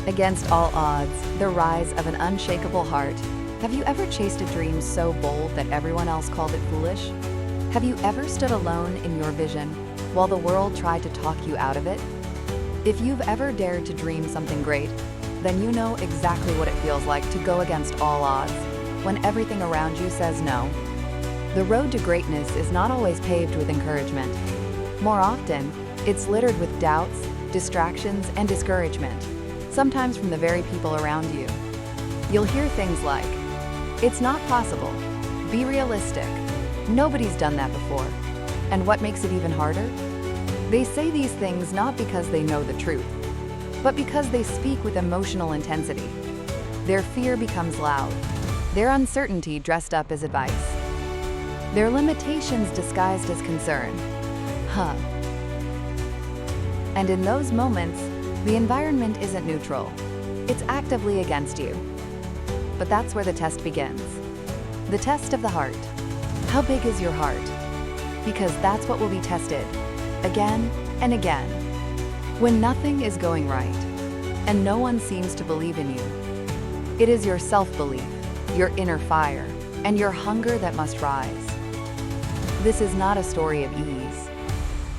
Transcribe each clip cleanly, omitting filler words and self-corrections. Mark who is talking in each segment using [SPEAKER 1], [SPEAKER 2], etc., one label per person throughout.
[SPEAKER 1] Against all odds, the rise of an unshakable heart. Have you ever chased a dream so bold that everyone else called it foolish? Have you ever stood alone in your vision while the world tried to talk you out of it? If you've ever dared to dream something great, then you know exactly what it feels like to go against all odds when everything around you says no. The road to greatness is not always paved with encouragement. More often, it's littered with doubts, distractions, and discouragement, sometimes from the very people around you. You'll hear things like, "It's not possible," "Be realistic," "Nobody's done that before," and what makes it even harder? They say these things not because they know the truth, but because they speak with emotional intensity. Their fear becomes loud, their uncertainty dressed up as advice, their limitations disguised as concern. And in those moments, the environment isn't neutral. It's actively against you. But that's where the test begins. The test of the heart. How big is your heart? Because that's what will be tested, again and again. When nothing is going right, and no one seems to believe in you, it is your self-belief, your inner fire, and your hunger that must rise. This is not a story of ease.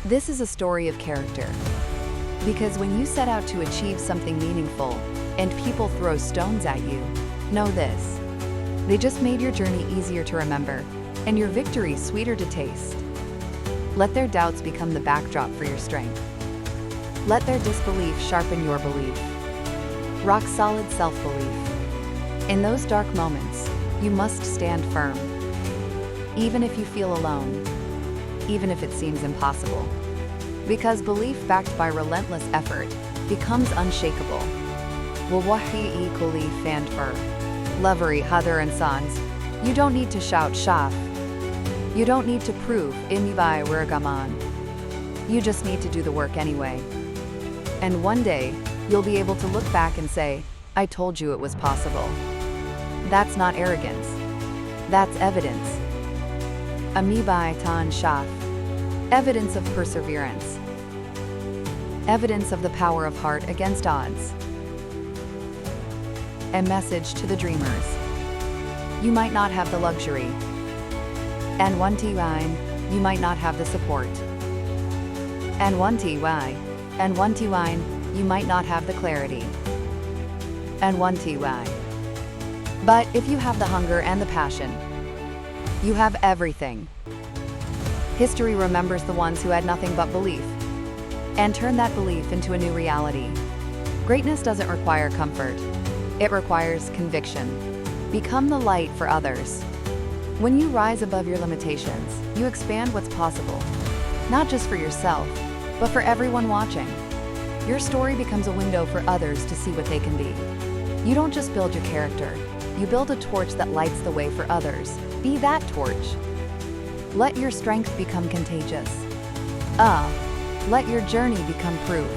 [SPEAKER 1] This is a story of character. Because when you set out to achieve something meaningful and people throw stones at you, know this: they just made your journey easier to remember and your victory sweeter to taste. Let their doubts become the backdrop for your strength. Let their disbelief sharpen your belief. Rock-solid self-belief. In those dark moments, you must stand firm. Even if you feel alone, even if it seems impossible. Because belief backed by relentless effort becomes unshakable. Wawahi kuli fandfur. Lovery Hadar and Sons. You don't need to shout shaf. You don't need to prove imibai wiragaman. You just need to do the work anyway. And one day, you'll be able to look back and say, "I told you it was possible." That's not arrogance. That's evidence. Amibai tan shaf. Evidence of perseverance. Evidence of the power of heart against odds. A message to the dreamers. You might not have the luxury. And one tiwine, you might not have the support. And one tiwine, you might not have the clarity. And one tiwine. But if you have the hunger and the passion, you have everything. History remembers the ones who had nothing but belief and turned that belief into a new reality. Greatness doesn't require comfort. It requires conviction. Become the light for others. When you rise above your limitations, you expand what's possible, not just for yourself, but for everyone watching. Your story becomes a window for others to see what they can be. You don't just build your character, you build a torch that lights the way for others. Be that torch. Let your strength become contagious. Let your journey become proof